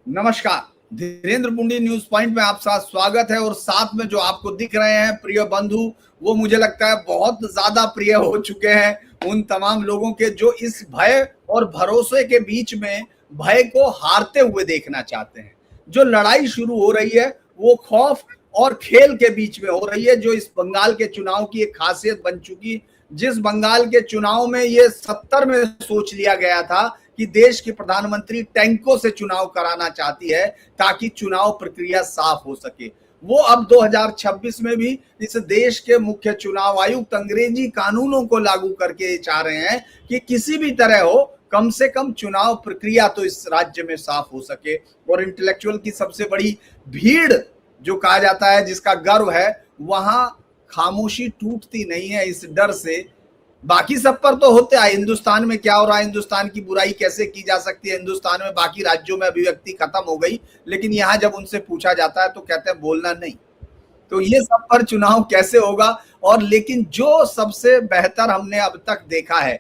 नमस्कार। Dhirendra पुंडी news point में आप साथ स्वागत है। और साथ में जो आपको दिख रहे हैं प्रिय बंधु, वो मुझे लगता है बहुत ज्यादा प्रिय हो चुके हैं उन तमाम लोगों के जो इस भय और भरोसे के बीच में भय को हारते हुए देखना चाहते हैं। जो लड़ाई शुरू हो रही है वो खौफ और खेल के बीच में हो रही है, जो इस बंगाल के चुनाव की एक खासियत बन चुकी। जिस बंगाल के चुनाव में ये 70 में सोच लिया गया था कि देश की प्रधानमंत्री टैंकों से चुनाव कराना चाहती है ताकि चुनाव प्रक्रिया साफ हो सके, वो अब 2026 में भी इस देश के मुख्य चुनाव आयुक्त अंग्रेजी कानूनों को लागू करके चाह रहे हैं कि किसी भी तरह हो, कम से कम चुनाव प्रक्रिया तो इस राज्य में साफ हो सके। और इंटेलेक्चुअल की सबसे बड़ी भीड़ जो कहा जाता है, जिसका गर्व है, वहां खामोशी टूटती नहीं है इस डर से। बाकी सब पर तो होते है, हिंदुस्तान में क्या हो रहा है, हिंदुस्तान की बुराई कैसे की जा सकती है, हिंदुस्तान में बाकी राज्यों में अभिव्यक्ति खत्म हो गई, लेकिन यहाँ जब उनसे पूछा जाता है तो कहते हैं बोलना नहीं। तो ये सब पर चुनाव कैसे होगा। और लेकिन जो सबसे बेहतर हमने अब तक देखा है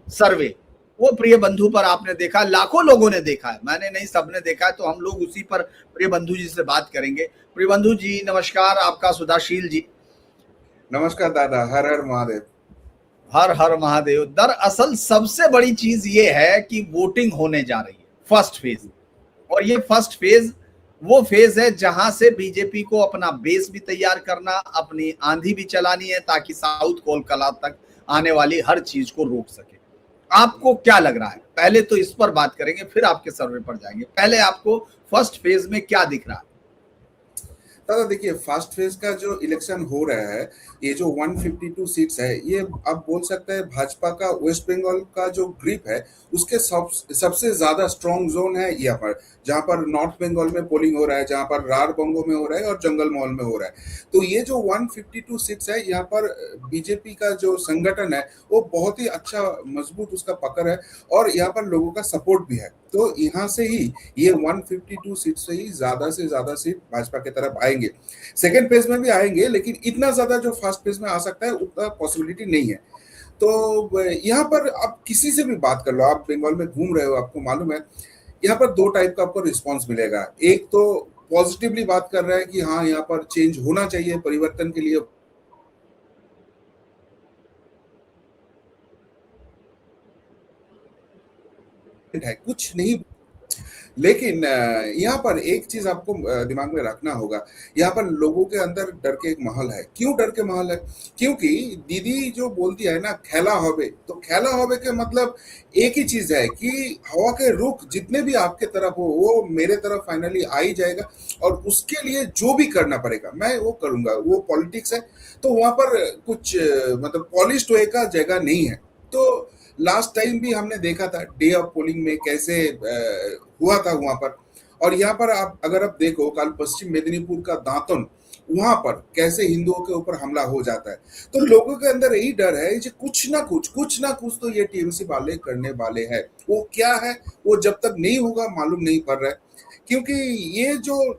सर्वे, वो प्रिय बंधु पर आपने देखा, लाखों लोगों ने देखा है, मैंने नहीं सबने देखा है, तो हम लोग उसी पर प्रिय बंधु जी से बात करेंगे। प्रिय बंधु जी नमस्कार, आपका सुधाशील जी। नमस्कार दादा, हर हर महादेव। हर हर महादेव। दरअसल सबसे बड़ी चीज ये है कि वोटिंग होने जा रही है, फर्स्ट फेज। और ये फर्स्ट फेज वो फेज है जहां से बीजेपी को अपना बेस भी तैयार करना, अपनी आंधी भी चलानी है ताकि साउथ कोलकाता तक आने वाली हर चीज को रोक सके। आपको क्या लग रहा है, पहले तो इस पर बात करेंगे फिर आपके सर्वे पर जाएंगे। पहले आपको फर्स्ट फेज में क्या दिख रहा है? दादा देखिए, फर्स्ट फेज का जो इलेक्शन हो रहा है, ये जो 152 सीट्स है, ये आप बोल सकते हैं भाजपा का वेस्ट बंगाल का जो ग्रिप है उसके सबसे ज्यादा स्ट्रॉन्ग जोन है यहाँ पर, जहाँ पर नॉर्थ बंगाल में पोलिंग हो रहा है, जहाँ पर रार बंगो में हो रहा है और जंगल महल में हो रहा है। तो ये जो 152 सीट्स है, यहाँ पर बीजेपी का जो संगठन है वो बहुत ही अच्छा मजबूत उसका पकड़ है और यहाँ पर लोगों का सपोर्ट भी है। तो यहाँ से ही ये 152 सीट से ही ज्यादा से ज्यादा सीट भाजपा की तरफ आएंगे। सेकेंड फेज में भी आएंगे, लेकिन इतना ज्यादा जो फर्स्ट फेज में आ सकता है उतना पॉसिबिलिटी नहीं है। तो यहाँ पर आप किसी से भी बात कर लो, आप बंगाल में घूम रहे हो, आपको मालूम है यहाँ पर दो टाइप का आपको रिस्पॉन्स मिलेगा। एक तो पॉजिटिवली बात कर रहा है कि हाँ यहाँ पर चेंज होना चाहिए, परिवर्तन के लिए है, कुछ नहीं। लेकिन यहाँ पर एक चीज आपको दिमाग में रखना होगा, यहाँ पर लोगों के अंदर डर के एक माहौल है। क्यों डर के माहौल है? क्योंकि दीदी जो बोलती है ना खेला होवे, तो खेला होवे के मतलब एक ही चीज है कि हवा के रुख जितने भी आपके तरफ हो वो मेरे तरफ फाइनली आ ही जाएगा और उसके लिए जो भी करना पड़ेगा मैं वो करूंगा। वो पॉलिटिक्स है, तो वहां पर कुछ मतलब पॉलिश्ड वे का जगह नहीं है। तो लास्ट टाइम भी हमने देखा था डे ऑफ पोलिंग में कैसे हुआ था वहां पर। और यहाँ पर आप अगर आप देखो कल पश्चिम मेदिनीपुर का दांतन, वहां पर कैसे हिंदुओं के ऊपर हमला हो जाता है। तो लोगों के अंदर यही डर है कि कुछ ना कुछ तो ये टीएमसी वाले करने वाले हैं। वो क्या है वो जब तक नहीं होगा मालूम नहीं पड़ रहा है। क्योंकि ये जो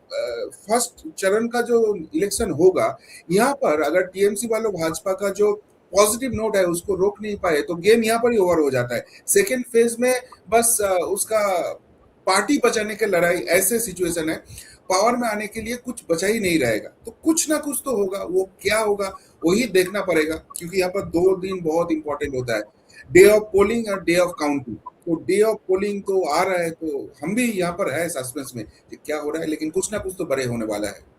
फर्स्ट चरण का जो इलेक्शन होगा, यहाँ पर अगर टीएमसी वालों भाजपा का जो पॉजिटिव नोट है उसको रोक नहीं पाए तो गेम यहाँ पर ही ओवर हो जाता है। सेकेंड फेज में बस उसका पार्टी बचाने की लड़ाई, ऐसे सिचुएशन है पावर में आने के लिए कुछ बचा ही नहीं रहेगा। तो कुछ ना कुछ तो होगा, वो क्या होगा वही देखना पड़ेगा। क्योंकि यहाँ पर 2 दिन बहुत इंपॉर्टेंट होता है, डे ऑफ पोलिंग और डे ऑफ काउंटिंग। तो डे ऑफ पोलिंग तो आ रहा है, तो हम भी यहाँ पर है सस्पेंस में कि क्या हो रहा है, लेकिन कुछ ना कुछ तो बड़े होने वाला है।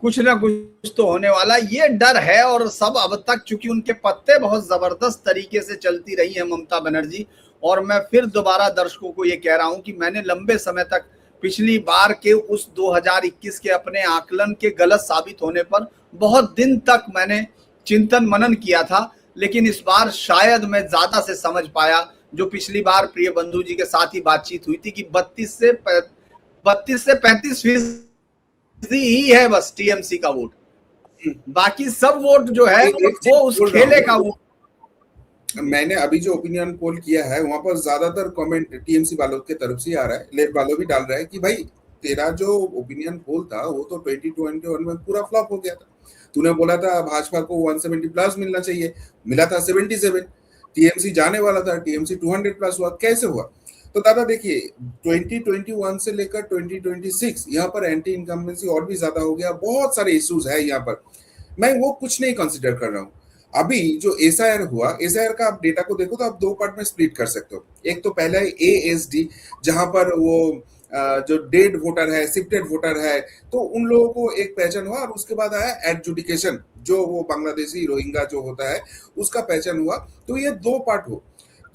कुछ ना कुछ तो होने वाला, ये डर है। और सब अब तक चूंकि उनके पत्ते बहुत जबरदस्त तरीके से चलती रही है ममता बनर्जी, और मैं फिर दोबारा दर्शकों को ये कह रहा हूं कि मैंने लंबे समय तक पिछली बार के उस 2021 के अपने आकलन के गलत साबित होने पर बहुत दिन तक मैंने चिंतन मनन किया था, लेकिन इस बार शायद मैं ज्यादा से समझ पाया। जो पिछली बार प्रिय बंधु जी के साथ ही बातचीत हुई थी कि 32 से 35% ही है बस टीएमसी का वोट, बाकी सब वोट जो है वो उस खेले का वोट। मैंने अभी जो ओपिनियन पोल किया है वहां पर ज्यादातर कमेंट टीएमसी वालों के तरफ से आ रहा है। लेफ्ट वालों भी डाल रहा है कि भाई तेरा जो ओपिनियन पोल था वो तो 2021 में पूरा फ्लॉप हो गया था। तूने बोला था भाजपा को 170 प्लस मिलना चाहिए, मिला था 77। टीएमसी जाने वाला था, टीएमसी 200 प्लस हुआ, कैसे हुआ? तो दादा देखिए 2021 से लेकर 2026 यहाँ पर एंटी इनकम्बेंसी और भी ज्यादा हो गया, बहुत सारे इश्यूज है यहाँ पर। मैं वो कुछ नहीं कंसिडर कर रहा हूँ। अभी जो एसआईआर हुआ, एसआईआर का आप डेटा को देखो तो आप दो पार्ट में स्प्लिट कर सकते हो। एक तो पहला है एएसडी, जहां पर वो जो डेड वोटर है, शिफ्टेड वोटर है, तो उन लोगों को एक पहचान हुआ। और उसके बाद आया एडजुडिकेशन, जो वो बांग्लादेशी रोहिंग्या जो होता है उसका पहचान हुआ। तो ये दो पार्ट हो।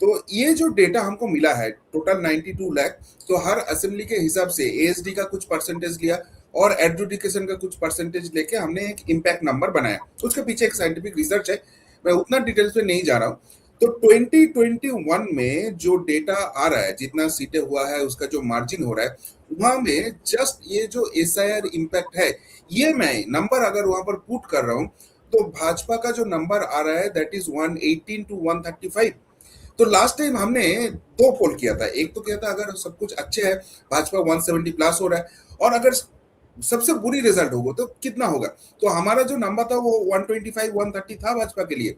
तो ये जो डेटा हमको मिला है टोटल 92 लाख, तो हर असेंबली के हिसाब से एएसडी का कुछ परसेंटेज लिया और एडजुडिकेशन का कुछ परसेंटेज लेके हमने एक इम्पैक्ट नंबर बनाया। उसके पीछे एक साइंटिफिक रिसर्च है, मैं उतना डिटेल्स में नहीं जा रहा हूँ। तो 2021 में जो डेटा आ रहा है, जितना सीटें हुआ है, उसका जो मार्जिन हो रहा है, वहां में जस्ट ये जो एसआईआर इम्पैक्ट है, ये मैं नंबर अगर वहां पर पुट कर रहा हूँ, तो भाजपा का जो नंबर आ रहा है दैट इज 118 to 135। तो लास्ट टाइम हमने दो पोल किया था। एक तो किया था अगर सब कुछ अच्छे है, भाजपा 170 प्लस हो रहा है, और अगर सबसे बुरी रिजल्ट होगा तो कितना होगा। तो हमारा जो नंबर था वो 125 130 था भाजपा के लिए।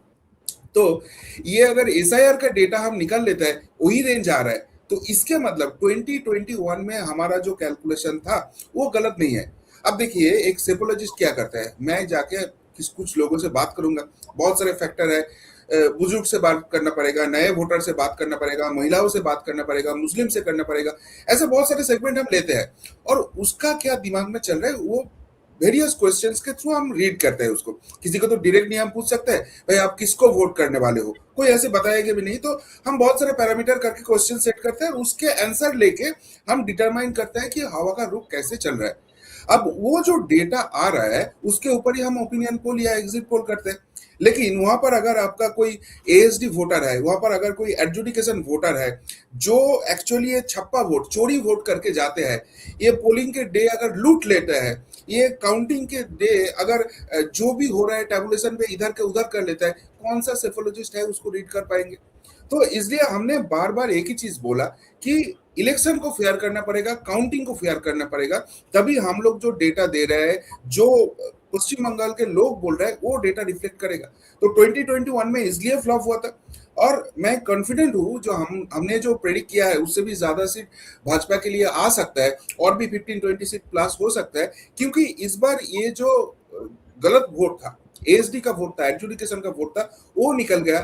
तो ये अगर एसआईआर का डेटा हम निकाल लेते हैं, वही रेंज आ रहा है, तो इसके मतलब 2021 में हमारा जो कैलकुलेशन था वो गलत नहीं है। अब देखिए एक सेपोलॉजिस्ट क्या करता है, मैं जाके कुछ लोगों से बात करूंगा, बहुत सारे फैक्टर है, बुजुर्ग से बात करना पड़ेगा, नए वोटर से बात करना पड़ेगा, महिलाओं से बात करना पड़ेगा, मुस्लिम से करना पड़ेगा, ऐसे बहुत सारे सेगमेंट हम लेते हैं। और उसका क्या दिमाग में चल रहा है वो वेरियस क्वेश्चंस के थ्रू हम रीड करते हैं उसको। किसी को तो डायरेक्ट नहीं हम पूछ सकते हैं भाई आप किसको वोट करने वाले हो, कोई ऐसे बताएगा भी नहीं। तो हम बहुत सारे पैरामीटर करके क्वेश्चन सेट करते हैं और उसके आंसर लेके हम डिटरमाइन करते हैं कि हवा का रुख कैसे चल रहा है। अब वो जो डेटा आ रहा है उसके ऊपर ही हम ओपिनियन पोल या एग्जिट पोल करते हैं। लेकिन वहां पर अगर आपका कोई एएसडी वोटर है, वहां पर अगर कोई एडजुडिकेशन वोटर है जो एक्चुअली ये छप्पा वोट, चोरी वोट करके जाते हैं, ये पोलिंग के डे अगर लूट लेते हैं, ये काउंटिंग के डे अगर जो भी हो रहा है टेबुलेशन पे इधर के उधर कर लेता है, कौन सा सेफोलॉजिस्ट है उसको रीड कर पाएंगे। तो इसलिए हमने बार बार एक ही चीज बोला कि इलेक्शन को फेयर करना पड़ेगा, काउंटिंग को फेयर करना पड़ेगा, तभी हम लोग जो डेटा दे रहे हैं, जो पश्चिम बंगाल के लोग बोल रहे हैं, वो डेटा रिफ्लेक्ट करेगा। तो 2021 में इसलिए फ्लॉप हुआ था। और मैं कॉन्फिडेंट हूँ जो हमने जो प्रेडिक्ट किया है उससे भी ज्यादा सीट भाजपा के लिए आ सकता है, और भी 15-20 सीट प्लस हो सकता है, क्योंकि इस बार ये जो गलत वोट था, एएसडी का वोट था, एडजुडिकेशन का वोट था, वो निकल गया।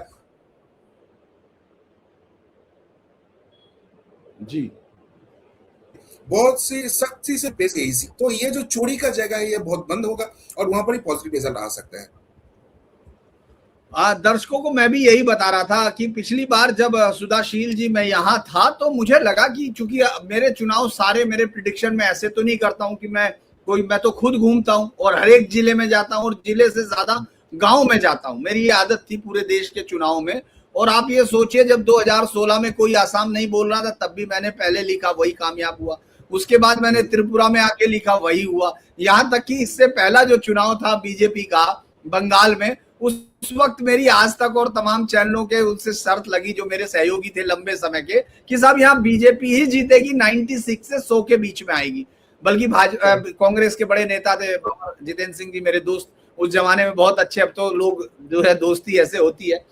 जी, बहुत सी सख्ती से पेश गई थी। तो ये जो चोरी का जगह है ये बहुत बंद होगा और वहां पर ही पॉजिटिव रिजल्ट आ सकता है। दर्शकों को मैं भी यही बता रहा था कि पिछली बार जब सुधाशील जी मैं यहाँ था तो मुझे लगा कि चूंकि मेरे चुनाव सारे मेरे प्रिडिक्शन में ऐसे तो नहीं करता हूँ कि मैं तो खुद घूमता हूँ और हर एक जिले में जाता हूँ और जिले से ज्यादा गांव में जाता हूँ। मेरी ये आदत थी पूरे देश के चुनाव में। और आप ये सोचिए जब 2016 में कोई आसाम नहीं बोल रहा था तब भी मैंने पहले लिखा, वही कामयाब हुआ। उसके बाद मैंने त्रिपुरा में आके लिखा, वही हुआ। यहाँ तक कि इससे पहला जो चुनाव था बीजेपी का बंगाल में, उस वक्त मेरी आज तक और तमाम चैनलों के उनसे शर्त लगी जो मेरे सहयोगी थे लंबे समय के, कि साहब यहाँ बीजेपी ही जीतेगी, 96 से 100 के बीच में आएगी। बल्कि कांग्रेस के बड़े नेता थे जितेंद्र सिंह जी, मेरे दोस्त उस जमाने में बहुत अच्छे, अब तो लोग जो है दोस्ती ऐसे होती है।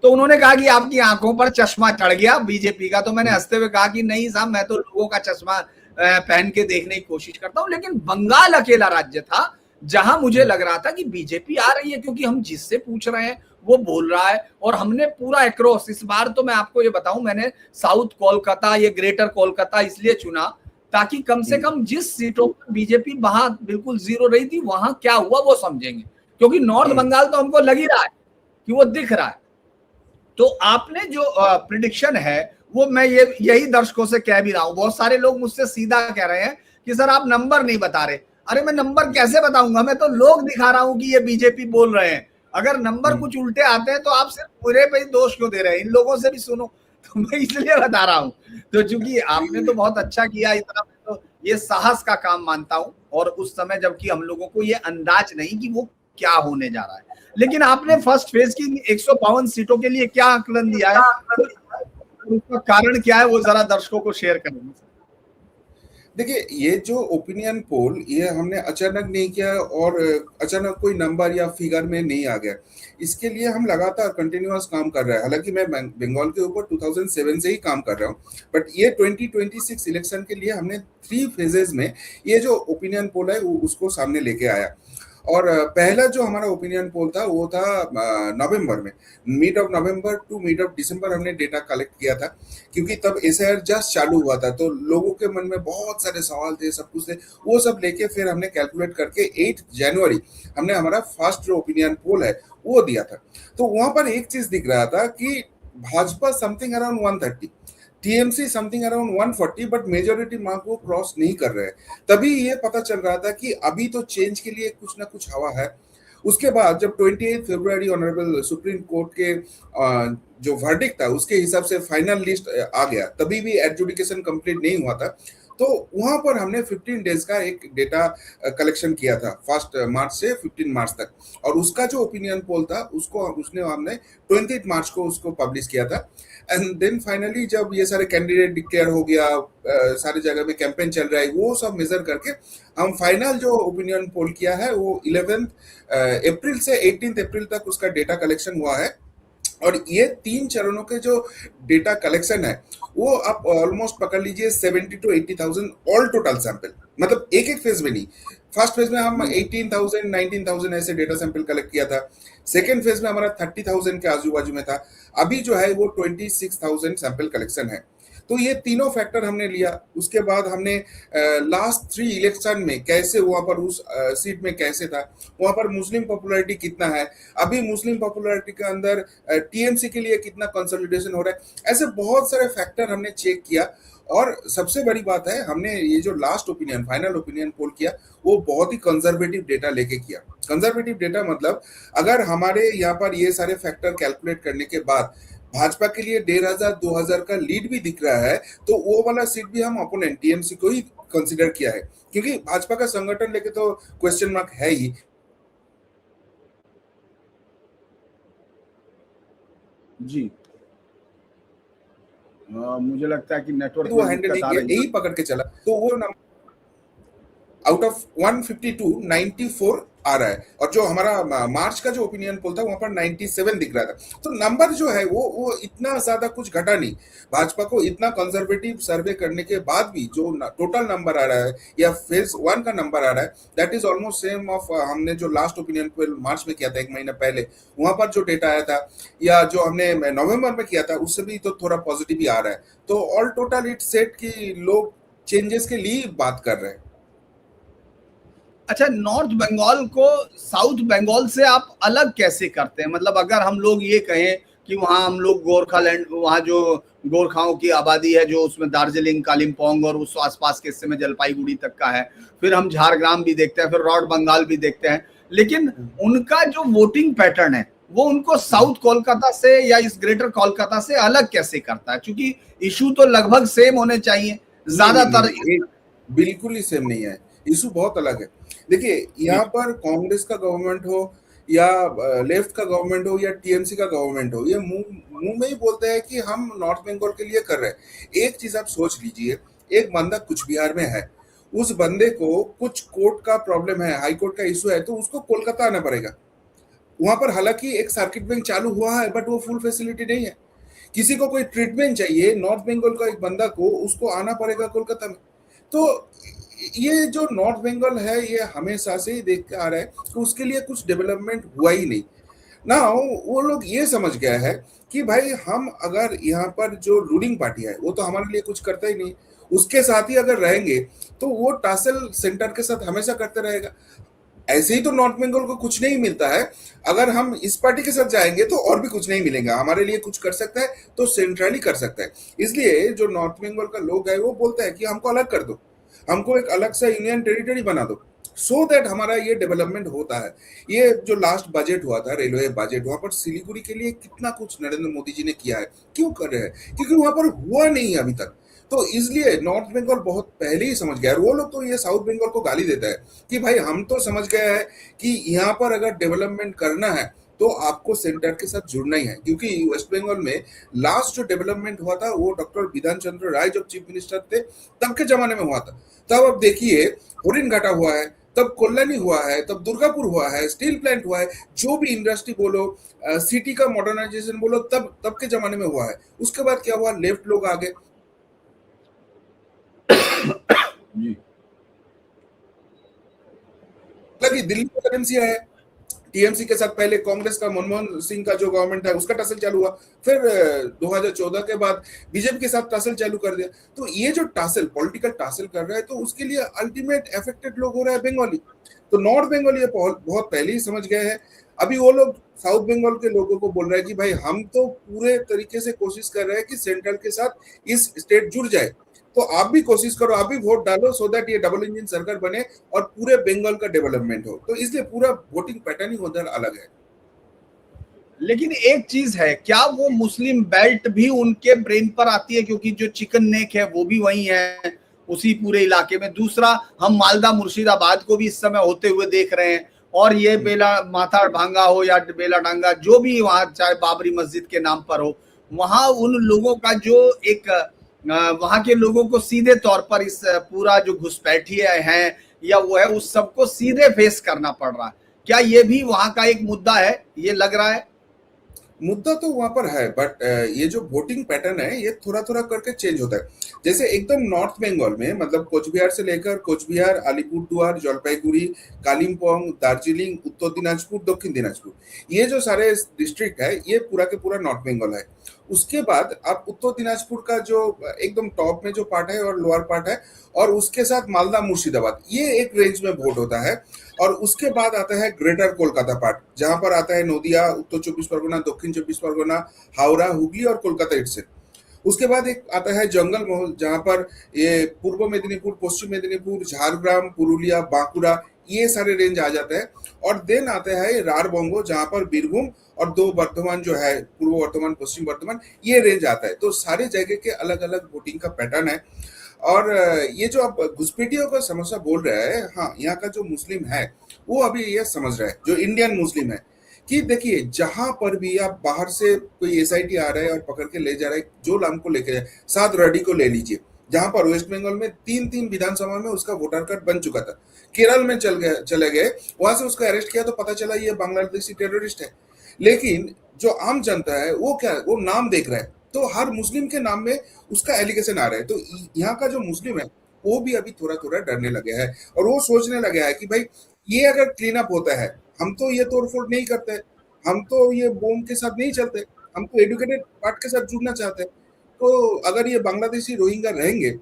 तो उन्होंने कहा कि आपकी आंखों पर चश्मा चढ़ गया बीजेपी का। तो मैंने हंसते हुए कहा कि नहीं साहब, मैं तो लोगों का चश्मा पहन के देखने की कोशिश करता हूं। लेकिन बंगाल अकेला राज्य था जहां मुझे लग रहा था कि बीजेपी आ रही है, क्योंकि हम जिससे पूछ रहे हैं वो बोल रहा है। और हमने पूरा अक्रॉस, इस बार तो मैं आपको ये बताऊं, मैंने साउथ कोलकाता, ये ग्रेटर कोलकाता इसलिए चुना ताकि कम से कम जिस सीटों पर बीजेपी वहां बिल्कुल जीरो रही थी, वहां क्या हुआ वो समझेंगे। क्योंकि नॉर्थ बंगाल तो हमको लग ही रहा है कि वो दिख रहा है। तो आपने जो प्रिडिक्शन है वो मैं यही दर्शकों से कह भी रहा हूं। बहुत सारे लोग मुझसे सीधा कह रहे हैं कि सर आप नंबर नहीं बता रहे। अरे मैं नंबर कैसे बताऊंगा, मैं तो लोग दिखा रहा हूं कि ये बीजेपी बोल रहे हैं। अगर नंबर कुछ उल्टे आते हैं तो आप सिर्फ पूरे पे ही दोष क्यों दे रहे हैं, इन लोगों से भी सुनो। तो मैं इसलिए बता रहा हूं। तो चूंकि आपने तो बहुत अच्छा किया इतना, तो ये साहस का काम मानता हूं। और उस समय जबकि हम लोगों को ये अंदाज नहीं कि वो क्या होने जा रहा है, लेकिन आपने फर्स्ट फेज की 152 सीटों के लिए क्या आकलन दिया है, तो उसका कारण क्या है वो जरा दर्शकों को शेयर करेंगे। देखिए, ये जो ओपिनियन पोल ये हमने अचानक नहीं किया और अचानक कोई नंबर या फिगर में नहीं आ गया। इसके लिए हम लगातार कंटिन्यूअस काम कर रहे हैं। हालांकि मैं बंगाल के ऊपर 2007 से ही काम कर रहा हूँ, बट ये 2026 इलेक्शन के लिए हमने 3 फेजेस में ये जो ओपिनियन पोल है उसको सामने लेके आया। और पहला जो हमारा ओपिनियन पोल था वो था नवंबर में, mid of November to mid of December हमने डेटा कलेक्ट किया था, क्योंकि तब एसआईआर जस्ट चालू हुआ था, तो लोगों के मन में बहुत सारे सवाल थे, सब कुछ थे। वो सब लेके फिर हमने कैलकुलेट करके 8 जनवरी हमने हमारा फर्स्ट जो ओपिनियन पोल है वो दिया था। तो वहां पर एक चीज दिख रहा था कि Bhajpa something around 130, TMC something around 140, but majority mark वो क्रॉस नहीं कर रहे हैं। तभी ये पता चल रहा था कि अभी तो चेंज के लिए कुछ ना कुछ हवा है। उसके बाद जब 28 फरवरी ऑनरेबल सुप्रीम कोर्ट के जो वर्डिक्ट था उसके हिसाब से फाइनल लिस्ट आ गया, तभी भी एडजुडिकेशन कंप्लीट नहीं हुआ था। तो वहां पर हमने 15 डेज का एक डेटा कलेक्शन किया था, 1 मार्च से 15 मार्च तक, और उसका जो ओपिनियन पोल था उसको उसने हमने 28 मार्च को उसको पब्लिश किया था। एंड देन फाइनली जब ये सारे कैंडिडेट डिक्लेयर हो गया, सारी जगह पे कैंपेन चल रहा है, वो सब मेजर करके हम फाइनल जो ओपिनियन पोल किया है वो 11 अप्रैल से 18 अप्रैल तक उसका डेटा कलेक्शन हुआ है। और ये 3 चरणों के जो डेटा कलेक्शन है वो आप ऑलमोस्ट पकड़ लीजिए 70 to 80,000 ऑल टोटल सैंपल, मतलब एक एक फेज में नहीं। फर्स्ट फेज में हम 18,000 19,000 ऐसे डेटा सैंपल कलेक्ट किया था। सेकेंड फेज में हमारा 30,000 के आजू बाजू में था। अभी जो है वो 26,000 सैंपल कलेक्शन है। तो ये तीनों फैक्टर हमने लिया। उसके बाद हमने लास्ट 3 इलेक्शन में कैसे वहां पर उस सीट में कैसे था, वहां पर मुस्लिम पॉपुलैरिटी कितना है, अभी मुस्लिम पॉपुलैरिटी के अंदर टीएमसी के लिए कितना कंसोलिडेशन हो रहा है, ऐसे बहुत सारे फैक्टर हमने चेक किया। और सबसे बड़ी बात है, हमने ये जो last opinion final opinion poll किया वो बहुत ही कंजर्वेटिव डेटा लेके किया। कंजर्वेटिव डेटा मतलब अगर हमारे यहाँ पर ये सारे फैक्टर कैलकुलेट करने के बाद भाजपा के लिए 1,500 2,000 का लीड भी दिख रहा है, तो वो वाला सीट भी हम अपोनेंट टीएमसी को ही कंसीडर किया है, क्योंकि भाजपा का संगठन लेके तो क्वेश्चन मार्क है ही। जी। मुझे लगता है कि नेटवर्क वो में हैंडल दिक्कत नहीं आ किया, रही है। यही पकड़ के चला, तो वो आउट ऑफ 152 94 आ रहा है। और जो हमारा मार्च का जो ओपिनियन पोल था वहां पर 97 दिख रहा था। तो नंबर जो है वो इतना ज्यादा कुछ घटा नहीं। भाजपा को इतना कंजर्वेटिव सर्वे करने के बाद भी जो टोटल नंबर आ रहा है या फेज 1 का नंबर आ रहा है, that is almost same of हमने जो लास्ट ओपिनियन पोल मार्च में किया था 1 महीना पहले, वहां पर जो डेटा आया था, या जो हमने नवंबर में किया था उससे भी तो थोड़ा पॉजिटिव ही आ रहा है। तो ऑल टोटल इट सेट कि लोग चेंजेस के लिए बात कर रहे हैं। अच्छा, नॉर्थ बंगाल को साउथ बंगाल से आप अलग कैसे करते हैं? मतलब अगर हम लोग ये कहें कि वहाँ हम लोग गोरखालैंड, वहाँ जो गोरखाओं की आबादी है, जो उसमें दार्जिलिंग, कालिम्पोंग और उस आसपास के हिस्से में जलपाईगुड़ी तक का है, फिर हम झारग्राम भी देखते हैं, फिर नॉर्थ बंगाल भी देखते हैं, लेकिन उनका जो वोटिंग पैटर्न है वो उनको साउथ कोलकाता से या इस ग्रेटर कोलकाता से अलग कैसे करता है? क्योंकि इशू तो लगभग सेम होने चाहिए ज्यादातर। बिल्कुल ही सेम नहीं है, इशू बहुत अलग है। देखिए, यहाँ पर कांग्रेस का गवर्नमेंट हो या लेफ्ट का गवर्नमेंट हो या टीएमसी का गवर्नमेंट हो, ये मुंह में ही बोलते हैं कि हम नॉर्थ बंगाल के लिए कर रहे हैं। एक चीज आप सोच लीजिए, एक बंदा कुछ बिहार में है, उस बंदे को कुछ कोर्ट का प्रॉब्लम है, हाई कोर्ट का इशू है, तो उसको कोलकाता आना पड़ेगा। वहां पर हालांकि एक सर्किट बैंक चालू हुआ है, बट वो फुल फैसिलिटी नहीं है। किसी को कोई ट्रीटमेंट चाहिए नॉर्थ बंगाल का एक बंदा को, उसको आना पड़ेगा कोलकाता में। तो ये जो नॉर्थ बंगाल है ये हमेशा से ही देखते आ रहा है कि उसके लिए कुछ डेवलपमेंट हुआ ही नहीं ना। वो लोग ये समझ गया है कि भाई हम अगर यहाँ पर जो रूलिंग पार्टी है वो तो हमारे लिए कुछ करता ही नहीं, उसके साथ ही अगर रहेंगे तो वो टासल सेंटर के साथ हमेशा करते रहेगा। ऐसे ही तो नॉर्थ बंगाल को कुछ नहीं मिलता है, अगर हम इस पार्टी के साथ जाएंगे तो और भी कुछ नहीं मिलेगा। हमारे लिए कुछ कर सकता है तो सेंट्रली कर सकता है। इसलिए जो नॉर्थ बंगाल का लोग है वो बोलता है कि हमको अलग कर दो, हमको एक अलग सा यूनियन टेरिटरी बना दो, सो दैट हमारा ये डेवलपमेंट होता है। ये जो लास्ट बजट हुआ था, रेलवे बजट, वहां पर सिलीगुड़ी के लिए कितना कुछ नरेंद्र मोदी जी ने किया है। क्यों कर रहे हैं? क्योंकि वहां पर हुआ नहीं अभी तक। तो इसलिए नॉर्थ बंगाल बहुत पहले ही समझ गया है। वो लोग तो ये साउथ बंगाल को गाली देता है कि भाई हम तो समझ गए हैं कि यहाँ पर अगर डेवलपमेंट करना है तो आपको सेंटर के साथ जुड़ना ही है, क्योंकि वेस्ट बंगाल में लास्ट जो डेवलपमेंट हुआ था वो डॉक्टर बिधान चंद्र राय जब चीफ मिनिस्टर थे तब के जमाने में हुआ था। तब अब देखिए होरिनघाटा हुआ है, तब कल्याणी हुआ है, तब दुर्गापुर हुआ है, स्टील प्लांट हुआ है, जो भी इंडस्ट्री बोलो, सिटी का मॉडर्नाइजेशन बोलो, तब तब के जमाने में हुआ है। उसके बाद क्या हुआ, लेफ्ट लोग आ गए। जी लगी दिल्ली में करेंसी है, टीएमसी के साथ पहले कांग्रेस का मनमोहन सिंह का जो गवर्नमेंट था उसका टसल चालू हुआ, फिर 2014 के बाद बीजेपी के साथ टसल चालू कर दिया। तो ये जो टसल पॉलिटिकल टसल कर रहा है, तो उसके लिए अल्टीमेट अफेक्टेड लोग हो रहा है बंगाली। तो नॉर्थ बंगाल ये बहुत पहले ही समझ गए हैं। अभी वो लोग साउथ बंगाल के लोगों को बोल रहे हैं कि भाई हम तो पूरे तरीके से कोशिश कर रहे हैं कि सेंट्रल के साथ इस स्टेट जुड़ जाए, तो आप भी कोशिश करो, आप भी वोट डालो, सो दैट ये डबल इंजन सरकार बने और पूरे बंगाल का डेवलपमेंट हो। तो इसलिए पूरा वोटिंग पैटर्न ही उधर अलग है। लेकिन एक चीज है, क्या वो मुस्लिम बेल्ट भी उनके ब्रेन पर आती है, क्योंकि जो चिकन नेक है वो भी वही है उसी पूरे इलाके में। दूसरा, हम मालदा मुर्शिदाबाद को भी इस समय होते हुए देख रहे हैं, और ये बेला माथा भांगा हो या बेला डांगा जो भी वहां, चाहे बाबरी मस्जिद के नाम पर हो, वहां उन लोगों का जो एक वहां के लोगों को सीधे तौर पर इस पूरा जो घुसपैठिए हैं या वो है उस सबको सीधे फेस करना पड़ रहा है। क्या ये भी वहां का एक मुद्दा है, ये लग रहा है? मुद्दा तो वहां पर है, बट ये जो वोटिंग पैटर्न है ये थोड़ा थोड़ा करके चेंज होता है। जैसे एकदम नॉर्थ बंगाल में, मतलब कोच बिहार से लेकर कोच बिहार, अलीपुरदुआर, जलपाईगुड़ी, कालिम्पोंग, दार्जिलिंग, उत्तर दिनाजपुर, दक्षिण दिनाजपुर, ये जो सारे डिस्ट्रिक्ट है ये पूरा के पूरा नॉर्थ बंगाल है। उसके बाद आप उत्तर दिनाजपुर का जो एकदम टॉप में जो पार्ट है और लोअर पार्ट है, और उसके साथ मालदा मुर्शिदाबाद, ये एक रेंज में वोट होता है। और उसके बाद आता है ग्रेटर कोलकाता पार्ट, जहां पर आता है नदिया, उत्तर 24 परगना, दक्षिण 24 परगना, हावड़ा, हुगली और कोलकाता इटसेल्फ। उसके बाद एक आता है जंगल महल, जहां पर ये पूर्व मेदिनीपुर, पश्चिम मेदिनीपुर, झारग्राम, पुरुलिया, बांकुड़ा, ये सारे रेंज आ जाते हैं। और देन आता है रारबंगो, जहां पर बीरभूम और दो वर्धमान जो है, पूर्व वर्धमान, पश्चिम वर्धमान, ये रेंज आता है। तो सारे जगह के अलग अलग वोटिंग का पैटर्न है। और ये जो आप घुसपैठियों का समस्या बोल रहे हैं, हाँ, यहाँ का जो मुस्लिम है वो अभी ये समझ रहा है, जो इंडियन मुस्लिम है, कि देखिए जहां पर भी आप बाहर से कोई एसआईटी आ रहा है और पकड़ के ले जा रहा है, जो लाम को लेके जाए, साथ रेडी को ले लीजिए। जहां पर वेस्ट बंगाल में तीन विधानसभा में उसका वोटर कार्ड बन चुका था, केरल में चले गए, वहां से उसको अरेस्ट किया तो पता चला ये बांग्लादेशी टेररिस्ट है। लेकिन जो आम जनता है वो क्या, वो नाम देख रहा है, तो हर मुस्लिम के नाम में उसका एलिगेशन आ रहा है। तो यहाँ का जो मुस्लिम है वो भी अभी थोड़ा थोड़ा डरने लगे है, और वो सोचने लगे है कि भाई ये अगर क्लीन अप होता है, हम तो ये तोड़फोड़ नहीं करते, हम तो ये बोम के साथ नहीं चलते, हम तो एडुकेटेड पार्ट के साथ जुड़ना चाहते हैं। तो अगर ये बांग्लादेशी रोहिंग्या रहेंगे,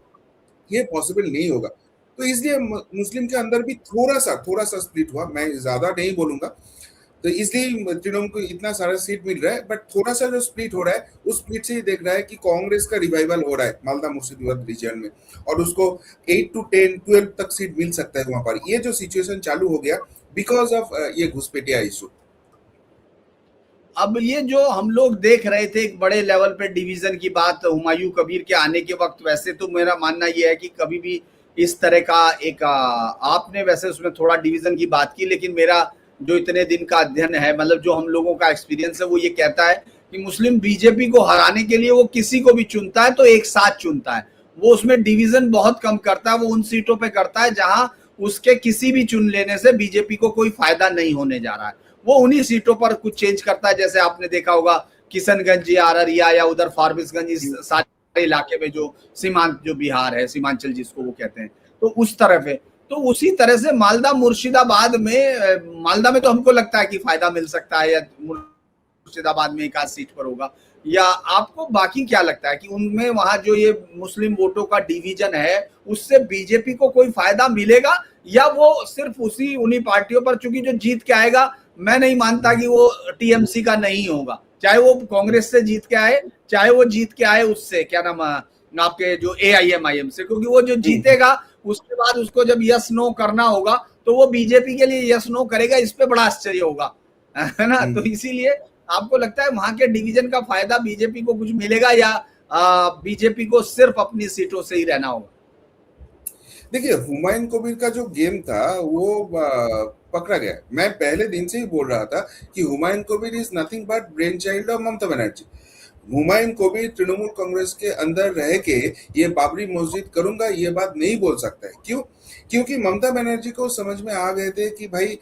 ये पॉसिबल नहीं होगा। तो इसलिए मुस्लिम के अंदर भी थोड़ा सा स्प्लिट हुआ, मैं ज्यादा नहीं बोलूंगा। तो इसलिए तृणमूल को इतना सारा सीट मिल रहा है, बट थोड़ा सा जो स्प्लिट हो रहा है उस स्प्लिट से ही देख रहा है कि कांग्रेस का रिवाइवल हो रहा है मालदा मुर्शिदाबाद रीजन में, और उसको 8 to 10 12 तक सीट मिल सकता है वहां पर। ये जो सिचुएशन चालू हो गया बिकॉज ऑफ ये घुसपैठिया इशू। अब ये जो हम लोग देख रहे थे एक बड़े लेवल पे डिवीजन की बात हुमायूं कबीर के आने के वक्त, वैसे तो मेरा मानना ये है कि कभी भी इस तरह का एक आपने वैसे उसमें थोड़ा डिवीजन की बात की, लेकिन मेरा जो इतने दिन का अध्ययन है, मतलब जो हम लोगों का एक्सपीरियंस है, वो ये कहता है कि मुस्लिम बीजेपी को हराने के लिए वो किसी को भी चुनता है तो एक साथ चुनता है, वो उसमें डिवीजन बहुत कम करता है। वो उन सीटों पे करता है जहां उसके किसी भी चुन लेने से बीजेपी को कोई फायदा नहीं होने जा रहा है, वो उन्हीं सीटों पर कुछ चेंज करता है। जैसे आपने देखा होगा किशनगंज या अररिया या उधर फारबिसगंज, इस सारे इलाके में जो सीमांत, जो बिहार है, सीमांचल जिसको वो कहते हैं, तो उस तरफ है। तो उसी तरह से मालदा मुर्शिदाबाद में, मालदा में तो हमको लगता है कि फायदा मिल सकता है, या मुर्शिदाबाद में एक आध सीट पर होगा, या आपको बाकी क्या लगता है कि उनमें वहां जो ये मुस्लिम वोटों का डिवीजन है उससे बीजेपी को कोई फायदा मिलेगा, या वो सिर्फ उसी उन्हीं पार्टियों पर, चूंकि जो जीत के आएगा, मैं नहीं मानता कि वो टीएमसी का नहीं होगा, चाहे वो कांग्रेस से जीत के आए, चाहे वो जीत के आए उससे क्या नाम आपके जो एआईएमआईएम से, क्योंकि वो जो जीतेगा उसके बाद उसको जब यस नो करना होगा तो वो बीजेपी के लिए यस नो करेगा, इस पे बड़ा आश्चर्य होगा, है ना। तो इसीलिए आपको लगता है वहां के डिवीजन का फायदा बीजेपी को कुछ मिलेगा, या बीजेपी को सिर्फ अपनी सीटों से ही रहना होगा? देखिए, हुमायूं कबीर का जो गेम था वो पकड़ा गया। मैं पहले दिन से ही बोल रहा था कि Humayun Kabir is nothing but brain child of Mamata Banerjee. Humayun Kabir Trinamool Congress के अंदर रह के ये बाबरी मस्जिद करूंगा ये बात नहीं बोल सकता है। क्यों? क्योंकि ममता बनर्जी को समझ में आ गए थे कि भाई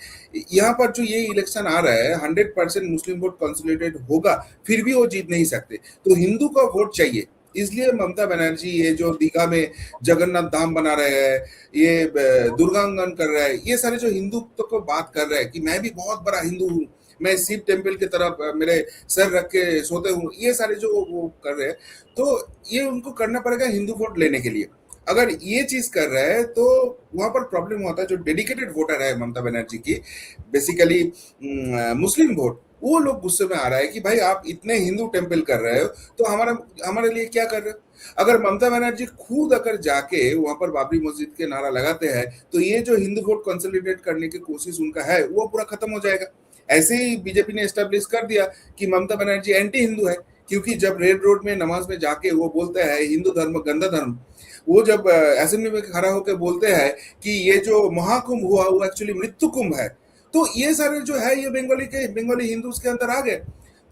यहाँ पर जो ये इलेक्शन आ रहा है 100% मुस्लिम वोट कंसोलिडेट होगा, फिर भी वो जीत नहीं सकते, तो हिंदू का वोट चाहिए। इसलिए ममता बनर्जी ये जो दीघा में जगन्नाथ धाम बना रहे हैं, ये दुर्गांगन कर रहा है, ये सारे जो हिंदुत्व को बात कर रहा है कि मैं भी बहुत बड़ा हिंदू हूँ, मैं शिव टेम्पल की तरफ मेरे सर रख के सोते हूँ, ये सारे जो वो कर रहे हैं, तो ये उनको करना पड़ेगा हिंदू वोट लेने के लिए। अगर ये चीज कर रहा है तो वहां पर प्रॉब्लम होता है। जो डेडिकेटेड वोटर है ममता बनर्जी की, बेसिकली मुस्लिम वोट, वो लोग गुस्से में आ रहा है कि भाई आप इतने हिंदू टेम्पल कर रहे हो तो हमारे लिए क्या कर रहे हो। अगर ममता बनर्जी खुद अगर जाके वहां पर बाबरी मस्जिद के नारा लगाते हैं तो ये जो हिंदू वोट कंसोलिडेट करने की कोशिश उनका है वो पूरा खत्म हो जाएगा। ऐसे ही बीजेपी ने एस्टेब्लिश कर दिया कि ममता बनर्जी एंटी हिंदू है, क्योंकि जब रेड रोड में नमाज में जाके वो बोलते हैं हिंदू धर्म गंदा धर्म, वो जब असेंबली में खड़ा होकर बोलते हैं कि ये जो महाकुंभ हुआ वो एक्चुअली मृत्यु कुंभ है, तो ये सारे जो है ये बंगाली हिंदूज के अंदर आ गए,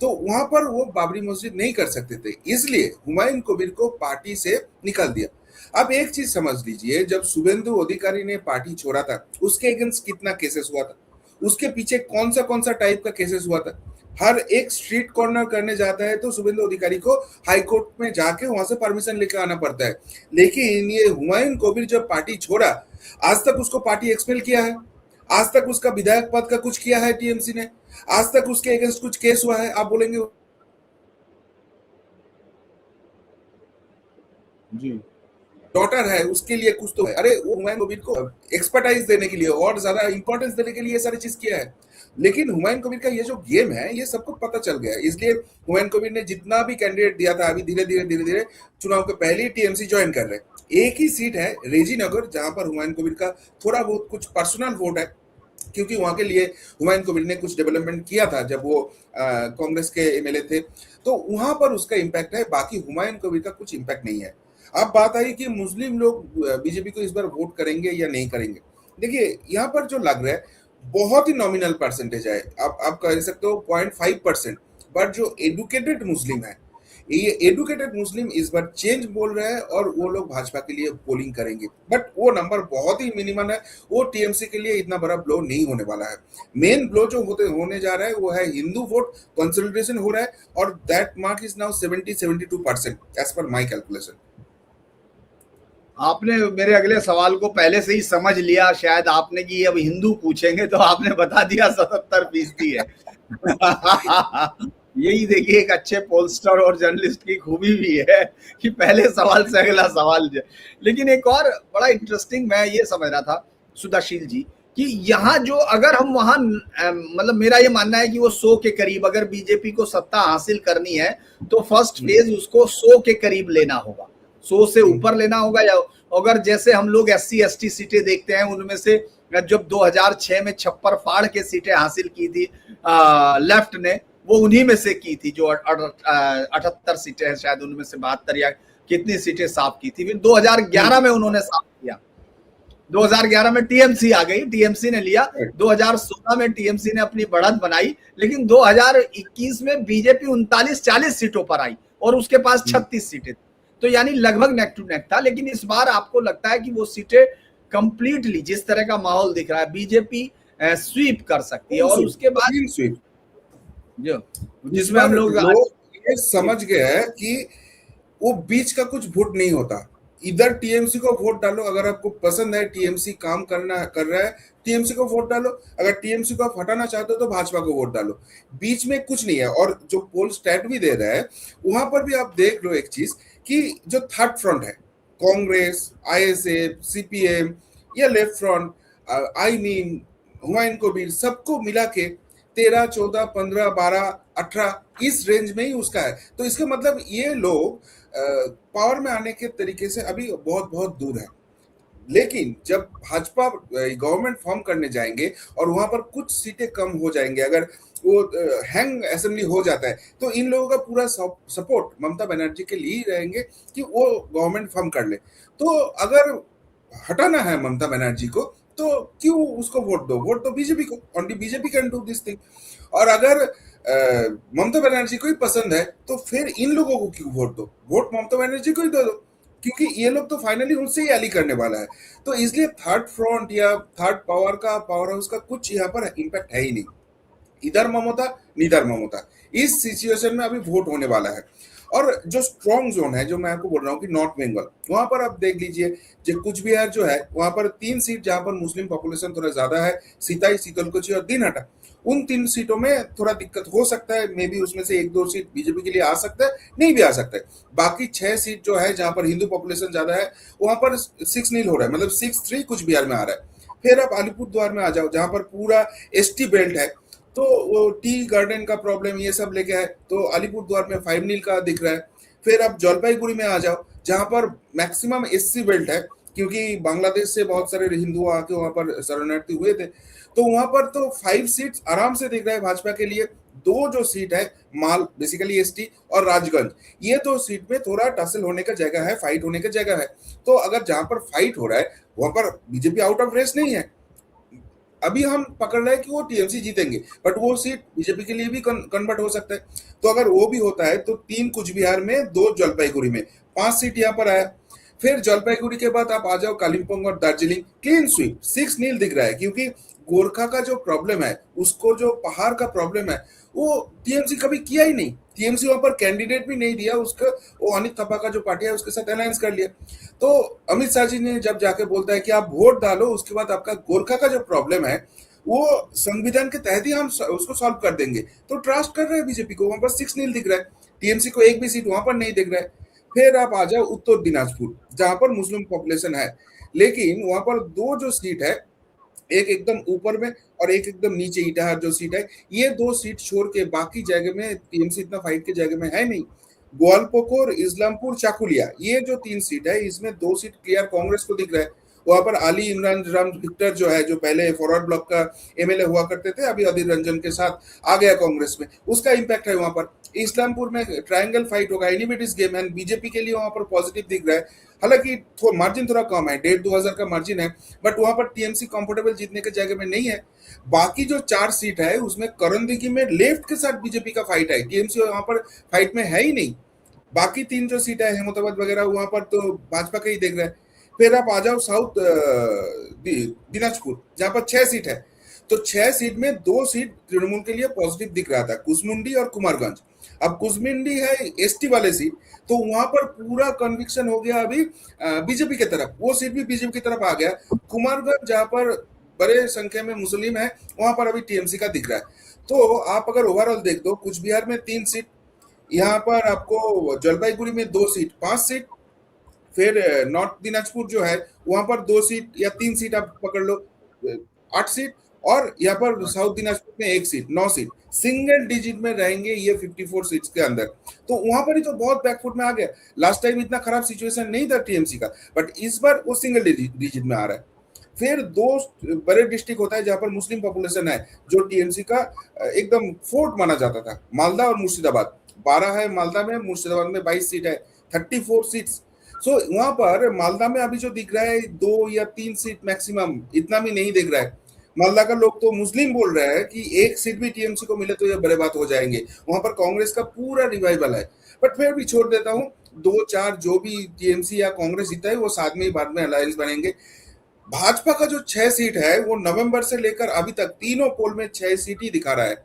तो वहां पर वो बाबरी मस्जिद नहीं कर सकते थे, इसलिए हुमायूं कबीर को पार्टी से निकाल दिया। अब एक चीज समझ लीजिए, जब शुभेंदु अधिकारी ने पार्टी छोड़ा था उसके अगेंस्ट कितना केसेस हुआ था, उसके पीछे कौन सा टाइप का केसेस हुआ था। हर एक स्ट्रीट कॉर्नर करने जाता है तो शुभेंदु अधिकारी को हाई कोर्ट में जाके वहां से परमिशन लेकर आना पड़ता है। लेकिन ये हुमायूं कबीर जब पार्टी छोड़ा, आज तक उसको पार्टी एक्सपेल किया है, आज तक उसका विधायक पद का कुछ किया है टीएमसी ने, आज तक उसके अगेंस्ट कुछ केस हुआ है। आप बोलेंगे जी डॉटर है उसके लिए कुछ तो है, अरे वो हुमायूं कबीर को एक्सपर्टाइज देने के लिए और ज्यादा इंपॉर्टेंस देने के लिए ये सारी चीज किया है। लेकिन हुमायूं कबीर का ये जो गेम है ये सबको पता चल गया है, इसलिए हुमायूं कबीर ने जितना भी कैंडिडेट दिया था अभी धीरे धीरे चुनाव के पहले ही टीएमसी ज्वाइन कर रहे हैं। एक ही सीट है रेजीनगर जहां पर हुमायूं कबीर का थोड़ा बहुत कुछ पर्सनल वोट है, क्योंकि वहां के लिए हुमायूं कबीर ने कुछ डेवलपमेंट किया था जब वो कांग्रेस के एमएलए थे, तो वहां पर उसका इम्पैक्ट है, बाकी हुमायूं कबीर का कुछ इम्पैक्ट नहीं है। अब बात आई कि मुस्लिम लोग बीजेपी को इस बार वोट करेंगे या नहीं करेंगे। देखिए यहाँ पर जो लग रहा है बहुत ही नॉमिनल परसेंटेज है, आप कह सकते हो 0.5%, बट जो एडुकेटेड मुस्लिम है, ये एडुकेटेड मुस्लिम इस बार चेंज बोल रहे हैं और वो लोग भाजपा के लिए पोलिंग करेंगे, बट वो नंबर बहुत ही मिनिमम है, वो टीएमसी के लिए इतना बड़ा ब्लो नहीं होने वाला है। मेन ब्लो जो होने जा रहा है वो है हिंदू वोट कंसोलिडेशन हो रहा है, और that mark is now 70-72% as per my calculation. आपने मेरे अगले सवाल को पहले से ही समझ लिया शायद आपने कि अब हिंदू पूछेंगे, तो आपने बता दिया 77% है। यही देखिए एक अच्छे पोलस्टर और जर्नलिस्ट की खूबी भी है कि पहले सवाल से अगला सवाल। लेकिन एक और बड़ा इंटरेस्टिंग मैं ये समझ रहा था सुधाशील जी कि यहाँ जो अगर हम वहां मतलब मेरा ये मानना है कि वो 100 के करीब अगर बीजेपी को सत्ता हासिल करनी है तो फर्स्ट फेज उसको 100 के करीब लेना होगा, 100 से ऊपर लेना होगा। या अगर जैसे हम लोग SC ST सीटें देखते हैं उनमें से जब 2006 में छप्पर फाड़ के सीटें हासिल की थी लेफ्ट ने, वो उन्हीं में से की थी, जो 78 सीटें हैं शायद, उनमें से 72 या कितनी सीटें साफ की थी। फिर 2011 में उन्होंने साफ किया, 2011 में टीएमसी आ गई, टीएमसी ने लिया, 2016 में टीएमसी ने अपनी बढ़त बनाई, लेकिन 2021 में बीजेपी 39-40 सीटों पर आई और उसके पास 36 सीटें, तो यानी लगभग नेक टू नेक था। लेकिन इस बार आपको लगता है कि वो सीटें कंप्लीटली जिस तरह का माहौल दिख रहा है बीजेपी स्वीप कर सकती है, और उसके बाद जो जिसमें हम लोग ये समझ गए हैं कि वो बीच का कुछ वोट नहीं होता, इधर टीएमसी को वोट डालो, अगर आपको पसंद है टीएमसी काम कर रहा है टीएमसी को वोट डालो, अगर टीएमसी को आप हटाना चाहते हो तो भाजपा को वोट डालो, बीच में कुछ नहीं है। और जो पोल स्टैट भी दे रहा है वहां पर भी आप देख लो एक चीज कि जो थर्ड फ्रंट है, कांग्रेस, आईएसएफ, सीपीएम या left front, I mean Humayun Kabir, सबको मिला के 13, 14, 15, 12, 18 इस रेंज में ही उसका है। तो इसका मतलब ये लोग पावर में आने के तरीके से अभी बहुत बहुत दूर है। लेकिन जब भाजपा गवर्नमेंट फॉर्म करने जाएंगे और वहां पर कुछ सीटें कम हो जाएंगे, अगर वो हैंग असेंबली हो जाता है, तो इन लोगों का पूरा सपोर्ट ममता बनर्जी के लिए ही रहेंगे कि वो गवर्नमेंट फॉर्म कर ले। तो अगर हटाना है ममता बनर्जी को, तो क्यों उसको वोट दो बीजेपी को, only BJP can do this thing. और अगर ममता बनर्जी को ही पसंद है तो फिर इन लोगों को क्यों वोट दो, वोट ममता बनर्जी को ही दे दो, क्योंकि ये लोग तो फाइनली उनसे ही एली करने वाला है। तो इसलिए थर्ड फ्रंट या थर्ड पावर हाउस का कुछ यहाँ पर इम्पैक्ट है ही नहीं, इधर ममता निधर ममता। इस सिचुएशन में अभी वोट होने वाला है। और जो स्ट्रॉन्ग जोन है, जो मैं आपको बोल रहा हूँ कि नॉर्थ बंगाल, वहां पर आप देख लीजिए, जो कुछ बिहार जो है वहां पर 3 सीट जहां पर मुस्लिम पॉपुलेशन थोड़ा ज्यादा है, सिताई, शीतलकुची और दिनहाटा, उन 3 सीटों में थोड़ा दिक्कत हो सकता है। मे बी उसमें से 1-2 सीट बीजेपी के लिए आ सकता है, नहीं भी आ सकता है। बाकी 6 सीट जो है जहां पर हिंदू पॉपुलेशन ज्यादा है, वहां पर 6-0 हो रहा है, मतलब 6-3 कुछ बिहार में आ रहा है। फिर आप अलीपुर द्वार में आ जाओ, जहां पर पूरा एसटी बेल्ट है, तो वो टी गार्डन का प्रॉब्लम ये सब लेके है, तो अलीपुर द्वार में 5-0 का दिख रहा है। फिर आप जलपाईगुड़ी में आ जाओ, जहां पर मैक्सिमम एससी बेल्ट है, क्योंकि बांग्लादेश से बहुत सारे हिंदू आके वहां पर शरणार्थी हुए थे, तो वहां पर तो 5 सीट्स आराम से दिख रहा है भाजपा के लिए। दो जो सीट है, माल बेसिकली एसटी और राजगंज, ये 2 सीट में थोड़ा टसल होने का जगह है, फाइट होने का जगह है। तो अगर जहां पर फाइट हो रहा है वहां पर बीजेपी आउट ऑफ रेस नहीं है। अभी हम पकड़ रहे हैं कि वो टीएमसी जीतेंगे, बट वो सीट बीजेपी के लिए भी कन्वर्ट हो सकता है। तो अगर वो भी होता है तो 3 कुछ बिहार में, 2 जलपाईगुड़ी में, 5 सीट यहाँ पर आया। फिर जलपाईगुड़ी के बाद आप आ जाओ कालिम्पोंग और दार्जिलिंग, क्लीन स्वीप, 6-0 दिख रहा है, क्योंकि गोरखा का जो प्रॉब्लम है, उसको जो पहाड़ का प्रॉब्लम है, वो टीएमसी कभी किया ही नहीं। टीएमसी वहां पर कैंडिडेट भी नहीं दिया उसका, वो अनित थप्पा का जो पार्टी है उसके साथ अलायंस कर लिया। तो अमित शाह जी ने जब जाके बोलता है कि आप वोट डालो, उसके बाद आपका गोरखा का जो प्रॉब्लम है वो संविधान के तहत ही हम उसको सॉल्व कर देंगे, तो ट्रस्ट कर रहे हैं बीजेपी को। वहां पर 6-0 दिख रहा है, टीएमसी को एक भी सीट वहां पर नहीं दिख रहा है। फिर आप आ जाओ उत्तर दिनाजपुर, जहां पर मुस्लिम पॉपुलेशन है, लेकिन वहां पर 2 जो सीट है, एक एकदम ऊपर में और एक एकदम नीचे इटाहर जो सीट है, ये 2 सीट छोड़ के बाकी जगह में टीएमसी इतना फाइट के जगह में है नहीं। ग्वालपोकोर, इस्लामपुर, चाकुलिया, ये जो 3 सीट है, इसमें 2 सीट क्लियर कांग्रेस को दिख रहा है। वहां पर अली इमरान राम विक्टर जो है, जो पहले फॉरवर्ड ब्लॉक का एमएलए हुआ करते थे, अभी अधीर रंजन के साथ आ गया कांग्रेस में, उसका इंपैक्ट है वहां पर। इस्लामपुर में ट्रायंगल फाइट होगा, एनिमिटीज गेम है, बीजेपी के लिए वहां पर पॉजिटिव दिख रहा है। हालांकि मार्जिन थोड़ा कम है, 1,500-2,000 का मार्जिन है, बट वहां पर टीएमसी कंफर्टेबल जीतने के जगह में नहीं है। बाकी जो 4 सीट है, उसमें करंदगी में लेफ्ट के साथ बीजेपी का फाइट है, टीएमसी वहां पर फाइट में है ही नहीं। बाकी 3 जो सीट है, हेमंताबाद वगैरह, वहां पर तो भाजपा का ही देख रहा है। फिर आप आ जाओ साउथ दिनाजपुर, जहां पर 6 सीट है, तो 6 सीट में 2 सीट तृणमूल के लिए पॉजिटिव दिख रहा था, कुसमुंडी और कुमारगंज। अब कुसमुंडी है एसटी वाले सीट, तो वहां पर पूरा कन्विक्शन हो गया अभी बीजेपी की तरफ, वो सीट भी बीजेपी की तरफ आ गया। कुमारगंज, जहां पर बड़े संख्या में मुस्लिम है, वहां पर अभी टीएमसी का दिख रहा है। तो आप अगर ओवरऑल देख दो, कुछ बिहार में 3 सीट, यहाँ पर आपको जलपाईगुड़ी में 2 सीट, 5 सीट। फिर नॉर्थ दिनाजपुर जो है, वहां पर 2 सीट या 3 सीट आप पकड़ लो, 8 सीट। और यहाँ पर साउथ दिनाजपुर में 1 सीट, 9 सीट, सिंगल डिजिट में रहेंगे ये 54 सीट्स के अंदर। तो वहां पर ही तो बहुत बैकफुट में आ गया। लास्ट टाइम इतना खराब सिचुएशन नहीं था टीएमसी का, बट इस बार वो सिंगल डिजिट में आ रहा है। फिर 2 बड़े डिस्ट्रिक्ट होता है जहां पर मुस्लिम पॉपुलेशन है, जो टीएमसी का एकदम फोर्ट माना जाता था, मालदा और मुर्शिदाबाद। 12 है मालदा में, मुर्शिदाबाद में 22 सीट है, 34 सीट्स। सो वहां पर मालदा में अभी जो दिख रहा है 2 या 3 सीट मैक्सिमम, इतना भी नहीं दिख रहा है। मालदा का लोग तो मुस्लिम बोल रहे हैं कि 1 सीट भी टीएमसी को मिले तो ये बड़े बात हो जाएंगे, वहां पर कांग्रेस का पूरा रिवाइवल है। बट फिर भी छोड़ देता हूँ, 2-4 जो भी टीएमसी या कांग्रेस जीता है, वो साथ में ही बाद में अलायंस बनेंगे। भाजपा का जो 6 सीट है, वो नवंबर से लेकर अभी तक तीनों पोल में 6 सीट ही दिखा रहा है।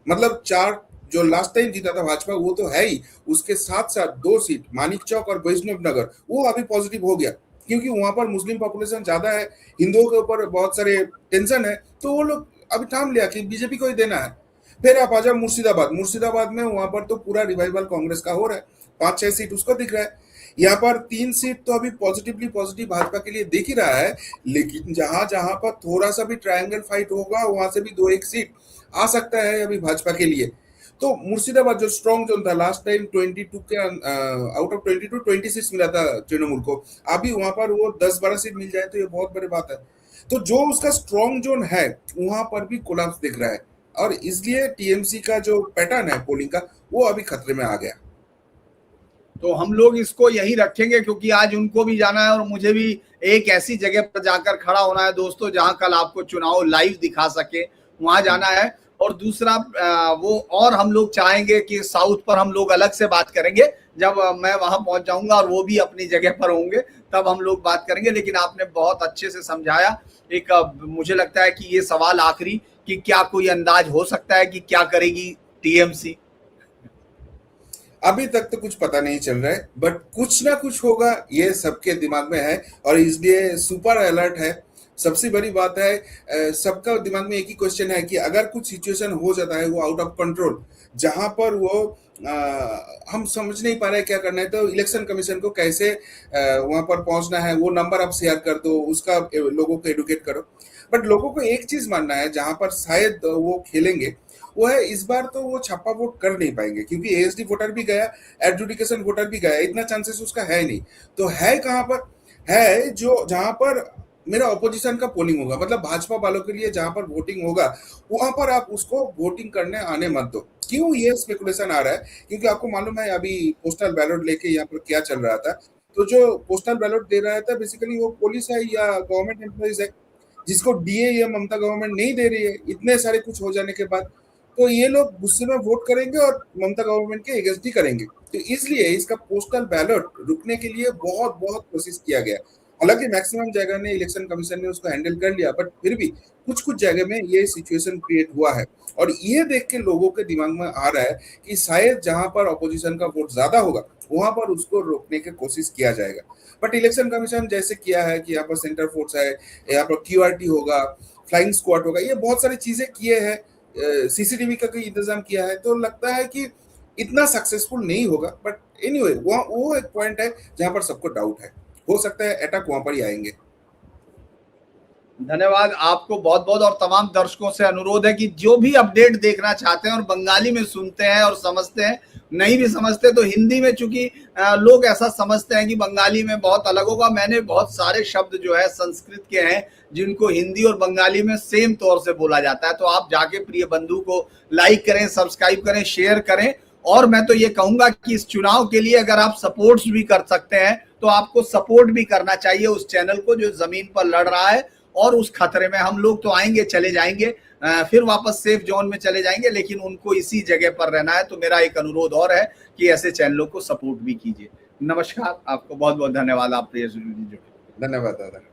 मतलब 4 जो लास्ट टाइम जीता था भाजपा, वो तो है ही, उसके साथ साथ 2 सीट मानिक चौक और वैष्णव नगर, वो अभी पॉजिटिव हो गया, क्योंकि वहां पर मुस्लिम पॉपुलेशन ज्यादा है, हिंदुओं के ऊपर बहुत सारे टेंशन है, तो वो लोग अभी ठान लिया कि बीजेपी को ही देना है। फिर आप आ जाओ मुर्शिदाबाद, मुर्शिदाबाद में वहां पर तो पूरा रिवाइवल कांग्रेस का हो रहा है, 5-6 सीट उसको दिख रहा है। यहाँ पर 3 सीट तो अभी पॉजिटिवली पॉजिटिव भाजपा के लिए दिख ही रहा है, लेकिन जहां जहां पर थोड़ा सा भी ट्रायंगल फाइट होगा, वहां से भी 2-1 सीट आ सकता है अभी भाजपा के लिए। तो मुर्शिदाबाद जो स्ट्रॉन्ग जोन था, लास्ट टाइम 22 के आउट ऑफ 22 26 मिला था तृणमूल को, अभी वहां पर वो 10-12 सीट मिल जाए तो ये बहुत बड़ी बात है। तो जो उसका स्ट्रॉन्ग जोन है, वहां पर भी कोलैप्स दिख रहा है, और इसलिए टीएमसी का जो पैटर्न है पोलिंग का, वो अभी खतरे में आ गया। तो हम लोग इसको यही रखेंगे, क्योंकि आज उनको भी जाना है और मुझे भी एक ऐसी जगह पर जाकर खड़ा होना है दोस्तों जहां कल आपको चुनाव लाइव दिखा सके, वहां जाना है। और दूसरा वो और हम लोग चाहेंगे कि साउथ पर हम लोग अलग से बात करेंगे, जब मैं वहां पहुंच जाऊंगा और वो भी अपनी जगह पर होंगे तब हम लोग बात करेंगे। लेकिन आपने बहुत अच्छे से समझाया। एक मुझे लगता है कि ये सवाल आखिरी, कि क्या कोई अंदाज हो सकता है कि क्या करेगी टीएमसी? अभी तक तो कुछ पता नहीं चल रहा है, बट कुछ ना कुछ होगा ये सबके दिमाग में है, और इसलिए सुपर अलर्ट है। सबसे बड़ी बात है, सबका दिमाग में एक ही क्वेश्चन है कि अगर कुछ सिचुएशन हो जाता है वो आउट ऑफ कंट्रोल, जहां पर वो हम समझ नहीं पा रहे क्या करना है, तो इलेक्शन कमीशन को कैसे वहां पर पहुंचना है, वो नंबर आप शेयर कर दो, उसका लोगों को एडुकेट करो। बट लोगों को एक चीज मानना है, जहां पर शायद वो खेलेंगे, वो है इस बार तो वो छापा वोट कर नहीं पाएंगे, क्योंकि एएसडी वोटर भी गया, एडजुडिकेशन वोटर भी गया, इतना चांसेस उसका है नहीं। तो है कहां पर, है जो जहां पर मेरा ऑपोजिशन का पोलिंग होगा, मतलब भाजपा वालों के लिए जहां पर वोटिंग होगा, वहां पर आप उसको वोटिंग करने आने मत दो। क्यों ये स्पेकुलेशन आ रहा है? क्योंकि आपको मालूम है अभी पोस्टल बैलेट लेके यहाँ पर क्या चल रहा था। तो जो पोस्टल बैलेट दे रहा था बेसिकली वो पुलिस है या गवर्नमेंट एम्प्लॉइज है, जिसको डीए या ममता गवर्नमेंट नहीं दे रही है, इतने सारे कुछ हो जाने के बाद। तो ये लोग गुस्से में वोट करेंगे और ममता गवर्नमेंट के अगेंस्ट ही करेंगे। तो इसलिए इसका पोस्टल बैलेट रुकने के लिए बहुत बहुत कोशिश किया गया। हालांकि मैक्सिमम जगह ने इलेक्शन कमीशन ने उसको हैंडल कर लिया, बट फिर भी कुछ कुछ जगह में ये सिचुएशन क्रिएट हुआ है। और ये देख के लोगों के दिमाग में आ रहा है कि शायद जहां पर ऑपोजिशन का वोट ज्यादा होगा वहां पर उसको रोकने की कोशिश किया जाएगा। बट इलेक्शन कमीशन जैसे किया है कि यहाँ पर सेंटर फोर्स है, यहाँ पर क्यूआरटी होगा, फ्लाइंग स्क्वाड होगा, ये बहुत सारी चीजें किए हैं, सीसीटीवी का कोई इंतजाम किया है, तो लगता है कि इतना सक्सेसफुल नहीं होगा। बट एनीवे वो एक पॉइंट है जहां पर सबको डाउट है, हो सकता है अटैक वहां पर ही आएंगे। धन्यवाद आपको बहुत बहुत। और तमाम दर्शकों से अनुरोध है कि जो भी अपडेट देखना चाहते हैं और बंगाली में सुनते हैं और समझते हैं, नहीं भी समझते तो हिंदी में, चूंकि लोग ऐसा समझते हैं कि बंगाली में बहुत अलग होगा। मैंने बहुत सारे शब्द जो है संस्कृत के हैं जिनको हिंदी और बंगाली में सेम तौर से बोला जाता है। तो आप जाके प्रिय बंधु को लाइक करें, सब्सक्राइब करें, शेयर करें। और मैं तो ये कहूंगा कि इस चुनाव के लिए अगर आप सपोर्ट्स भी कर सकते हैं तो आपको सपोर्ट भी करना चाहिए उस चैनल को जो जमीन पर लड़ रहा है। और उस खतरे में हम लोग तो आएंगे, चले जाएंगे, फिर वापस सेफ जोन में चले जाएंगे, लेकिन उनको इसी जगह पर रहना है। तो मेरा एक अनुरोध और है कि ऐसे चैनलों को सपोर्ट भी कीजिए। नमस्कार, आपको बहुत बहुत धन्यवाद। आप प्रिय जुड़े। धन्यवाद दादा।